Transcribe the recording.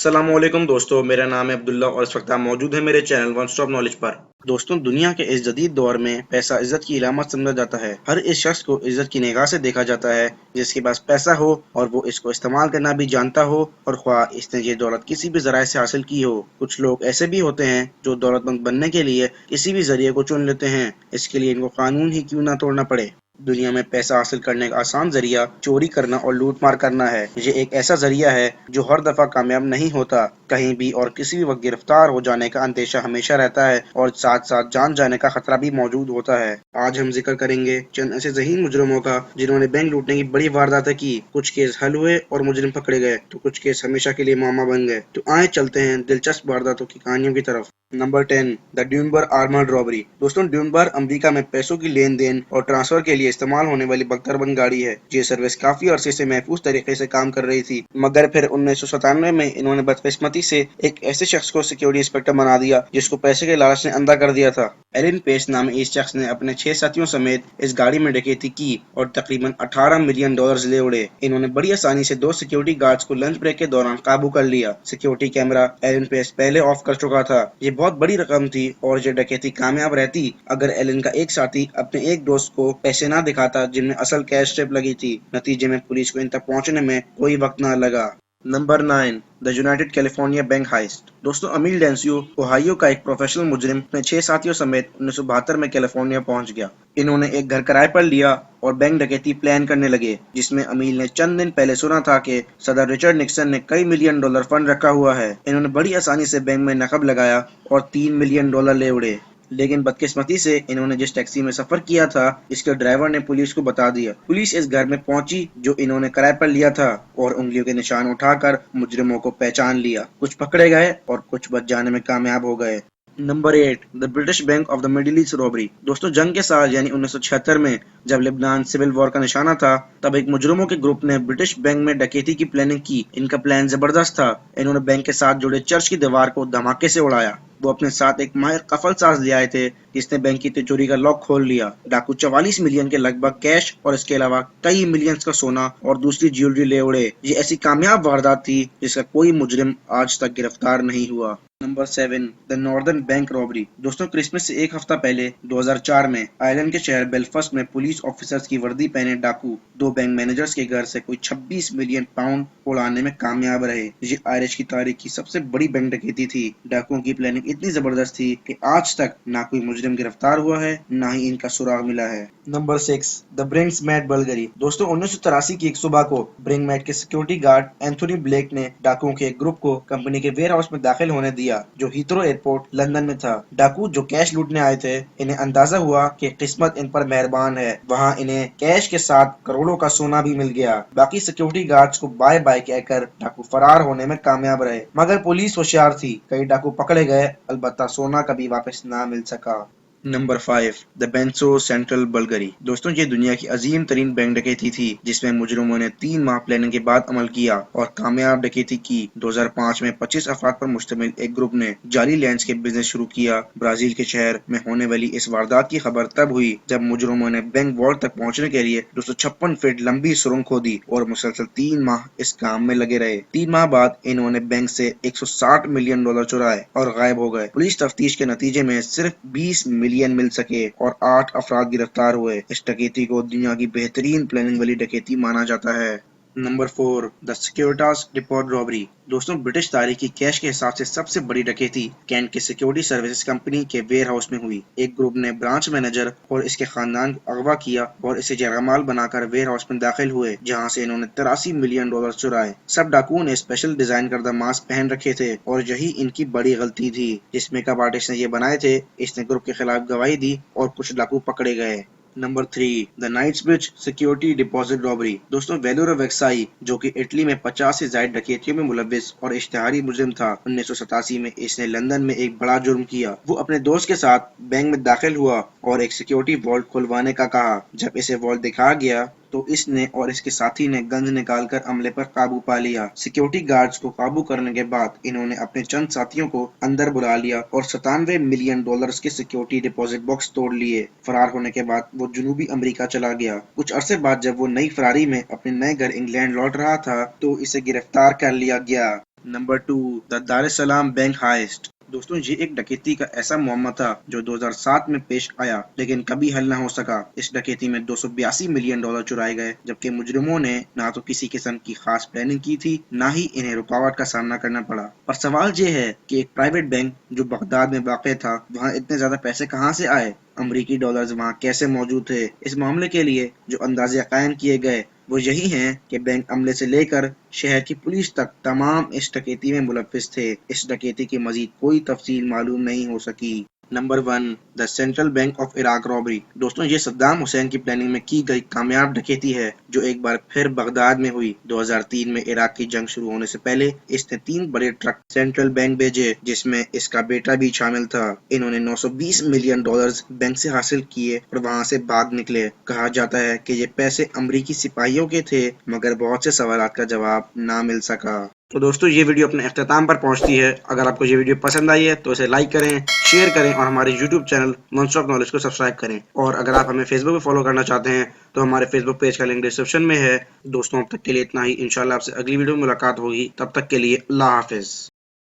अस्सलाम वालेकुम दोस्तों, मेरा नाम है अब्दुल्ला और इस वक्त आप मौजूद हैं मेरे चैनल वन स्टॉप नॉलेज पर। दोस्तों, दुनिया के इस जदीद दौर में पैसा इज्जत की इलामत समझा जाता है। हर इस शख्स को इज्जत की निगाह से देखा जाता है जिसके पास पैसा हो और वो इसको इस्तेमाल करना भी जानता हो, और ख्वाह इसने ये दौलत किसी भी जराए से हासिल की हो। कुछ लोग ऐसे भी होते हैं जो दौलतमंद बनने के लिए किसी भी जरिए को चुन लेते हैं, इसके लिए इनको कानून ही क्यों ना तोड़ना पड़े। दुनिया में पैसा हासिल करने का आसान जरिया चोरी करना और लूट मार करना है। ये एक ऐसा जरिया है जो हर दफा कामयाब नहीं होता। कहीं भी और किसी भी वक्त गिरफ्तार हो जाने का अंदेशा हमेशा रहता है और साथ साथ जान जाने का खतरा भी मौजूद होता है। आज हम जिक्र करेंगे चंद ऐसे ज़हीन मुजरिमों का जिन्होंने बैंक लूटने की बड़ी वारदातें की। कुछ केस हल हुए और मुजरिम पकड़े गए, तो कुछ केस हमेशा के लिए मामा बन गए। तो आए चलते हैं दिलचस्प वारदातों की कहानियों की तरफ। Number 10, the Dunbar armoured robbery. दोस्तों, ड्यूनबर्ग अमेरिका में पैसों की लेन देन और ट्रांसफर के लिए इस्तेमाल होने वाली बख्तरबंद गाड़ी है। ये सर्विस काफी अरसे से महफूज तरीके से काम कर रही थी, मगर फिर 1997 में इन्होंने बदकिस्मती से एक ऐसे शख्स को सिक्योरिटी इंस्पेक्टर बना दिया जिसको पैसे के लालच ने अंधा कर दिया था। एलिन पेस नामी इस शख्स ने अपने 6 साथियों समेत इस गाड़ी में डकैती की और तकरीबन $18 मिलियन ले उड़े। इन्होंने बड़ी आसानी से 2 सिक्योरिटी गार्ड्स को लंच ब्रेक के दौरान काबू कर लिया। सिक्योरिटी कैमरा एलिन पेस पहले ऑफ कर चुका था। ये बहुत बड़ी रकम थी और ये डकैती कामयाब रहती अगर एलिन का एक साथी अपने एक दोस्त को पैसे ना दिखाता जिनमें असल कैश स्ट्रिप लगी थी। नतीजे में पुलिस को इन तक पहुंचने में कोई वक्त ना लगा। Number 9, the United California bank heist. दोस्तों, अमील डेंसियो ओहायो का एक प्रोफेशनल मुजरिम अपने 6 साथियों समेत 1972 में कैलिफोर्निया पहुंच गया। इन्होंने एक घर किराए पर लिया और बैंक डकैती प्लान करने लगे, जिसमें अमील ने चंद दिन पहले सुना था कि सदर रिचर्ड निक्सन ने कई मिलियन डॉलर फंड रखा हुआ है। इन्होंने बड़ी आसानी से बैंक में नकब लगाया और $3 मिलियन ले उड़े। लेकिन बदकिस्मती से इन्होंने जिस टैक्सी में सफर किया था इसके ड्राइवर ने पुलिस को बता दिया। पुलिस इस घर में पहुंची जो इन्होंने किराए पर लिया था और उंगलियों के निशान उठाकर मुजरिमों को पहचान लिया। कुछ पकड़े गए और कुछ बच जाने में कामयाब हो गए। Number 8, the British bank of the middle east robbery. दोस्तों, जंग के साल यानी 1976 में जब लेबनान सिविल वॉर का निशाना था, तब एक मुजरिमों के ग्रुप ने ब्रिटिश बैंक में डकैती की प्लानिंग की। इनका प्लान जबरदस्त था। इन्होंने बैंक के साथ जुड़े चर्च की दीवार को धमाके से उड़ाया। वो अपने साथ एक माहिर कफल साज ले आए थे जिसने बैंक की तिजोरी का लॉक खोल लिया। डाकू 44 मिलियन के लगभग कैश और इसके अलावा कई मिलियंस का सोना और दूसरी ज्वेलरी ले उड़े। ये ऐसी कामयाब वारदात थी जिसका कोई मुजरिम आज तक गिरफ्तार नहीं हुआ। Number 7, the northern bank robbery. दोस्तों, क्रिसमस से एक हफ्ता पहले 2004 में आयरलैंड के शहर बेलफास्ट में पुलिस ऑफिसर्स की वर्दी पहने डाकू 2 बैंक मैनेजर्स के घर से कोई 26 मिलियन पाउंड उड़ाने में कामयाब रहे। ये आयरिश की तारीख की सबसे बड़ी बैंक डकैती थी। डाकुओं की प्लानिंग इतनी जबरदस्त थी कि आज तक ना कोई मुजरिम गिरफ्तार हुआ है, ना ही इनका सुराग मिला है। Number 6, the Brinks Mat burglary. दोस्तों, 1983 की एक सुबह को ब्रिंकमैट के सिक्योरिटी गार्ड एंथोनी ब्लेक ने डाकुओं के एक ग्रुप को कंपनी के वेयर हाउस में दाखिल होने दिया जो हीथ्रो एयरपोर्ट लंदन में था। डाकू जो कैश लूटने आए थे, इन्हें अंदाजा हुआ कि किस्मत इन पर मेहरबान है। वहां इन्हें कैश के साथ करोड़ों का सोना भी मिल गया। बाकी सिक्योरिटी गार्ड्स को बाय बाय कहकर डाकू फरार होने में कामयाब रहे, मगर पुलिस होशियार थी। कई डाकू पकड़े गए, अलबत्ता सोना कभी वापस ना मिल सका। Number 5, the Banco Central burglary. दोस्तों, ये दुनिया की अजीम तरीन बैंक डकैती थी जिसमें मुजरिमों ने 3 माह प्लानिंग के बाद अमल किया और कामयाब डकैती की। 2005 में 25 अफराद पर मुश्तमिल एक ग्रुप ने जाली लैंड्स के बिजनेस शुरू किया। ब्राजील के शहर में होने वाली इस वारदात की खबर तब हुई जब मुजरिमों ने बैंक वॉल्ट तक पहुंचने के लिए 256 फीट लंबी सुरंग खोदी और मुसलसल 3 माह इस काम में लगे रहे। 3 माह बाद इन्होंने बैंक से $160 मिलियन चुराए और गायब हो गए। पुलिस तफ्तीश के नतीजे में सिर्फ 20 मिलियन मिल सके और 8 अफराद गिरफ्तार हुए। इस डकैती को दुनिया की बेहतरीन प्लानिंग वाली डकैती माना जाता है। Number 4, the Securitas depot robbery. दोस्तों, ब्रिटिश तारीख की कैश के हिसाब से सबसे बड़ी डकैती कैंट के सिक्योरिटी सर्विसेज कंपनी के वेयर हाउस में हुई। एक ग्रुप ने ब्रांच मैनेजर और इसके खानदान को अगवा किया और इसे जरमाल बनाकर वेयर हाउस में दाखिल हुए, जहां से इन्होंने $83 मिलियन चुराए। सब डाकुओं ने स्पेशल डिजाइन करदा मास्क पहन रखे थे और यही इनकी बड़ी गलती थी। जिस मेकअप आर्टिस्ट ने ये बनाए थे, इसने ग्रुप के खिलाफ गवाही दी और कुछ डाकू पकड़े गए। Number 3, the Knightsbridge security deposit robbery. दोस्तों, वेलोरो वेक्साई जो कि इटली में 50 से ज्यादा डकैतियों में मुलविस और इश्तिहारी मुजरिम था, 1987 में इसने लंदन में एक बड़ा जुर्म किया। वो अपने दोस्त के साथ बैंक में दाखिल हुआ और एक सिक्योरिटी वॉल्ट खुलवाने का कहा। जब इसे वॉल्ट दिखाया गया तो इसने और इसके साथी ने गन निकालकर अमले पर काबू पा लिया। सिक्योरिटी गार्ड्स को काबू करने के बाद इन्होंने अपने चंद साथियों को अंदर बुला लिया और $97 मिलियन के सिक्योरिटी डिपॉजिट बॉक्स तोड़ लिए। फरार होने के बाद वो जनूबी अमेरिका चला गया। कुछ अरसे बाद जब वो नई फरारी में अपने नए घर इंग्लैंड लौट रहा था तो इसे गिरफ्तार कर लिया गया। नंबर 2, द दार एस सलाम बैंक हाइस्ट। दोस्तों ये एक डकैती का ऐसा मामला था जो 2007 में पेश आया लेकिन कभी हल न हो सका। इस डकैती में $282 मिलियन चुराए गए, जबकि मुजरिमों ने ना तो किसी किस्म की खास प्लानिंग की थी, ना ही इन्हें रुकावट का सामना करना पड़ा। पर सवाल ये है कि एक प्राइवेट बैंक जो बगदाद में वाक़ था, वहाँ इतने ज्यादा पैसे कहाँ से आए? अमरीकी डॉलर्स वहाँ कैसे मौजूद थे? इस मामले के लिए जो अंदाजे कायम किए गए वो यही हैं कि बैंक अमले से लेकर शहर की पुलिस तक तमाम इस डकैती में मुलव्विस थे। इस डकैती की मजीद कोई तफसील मालूम नहीं हो सकी। Number 1, the central bank of Iraq robbery. दोस्तों ये सद्दाम हुसैन की प्लानिंग में की गई कामयाब डकैती है जो एक बार फिर बगदाद में हुई। 2003 में इराक की जंग शुरू होने से पहले इसने 3 बड़े ट्रक सेंट्रल बैंक भेजे जिसमें इसका बेटा भी शामिल था। इन्होंने $920 मिलियन बैंक से हासिल किए और वहां से भाग निकले। कहा जाता है कि ये पैसे अमरीकी सिपाहियों के थे, मगर बहुत से सवालात का जवाब ना मिल सका। तो दोस्तों ये वीडियो अपने अख्ताम पर पहुंचती है। अगर आपको ये वीडियो पसंद आई है तो इसे लाइक करें, शेयर करें और हमारे YouTube channel one stop knowledge को सब्सक्राइब करें। और अगर आप हमें फेसबुक पे फॉलो करना चाहते हैं तो हमारे फेसबुक पेज का लिंक डिस्क्रिप्शन में है। दोस्तों अब तक के लिए इतना ही। इंशाल्लाह आपसे अगली वीडियो में मुलाकात होगी। तब तक के लिए अल्लाह हाफिज।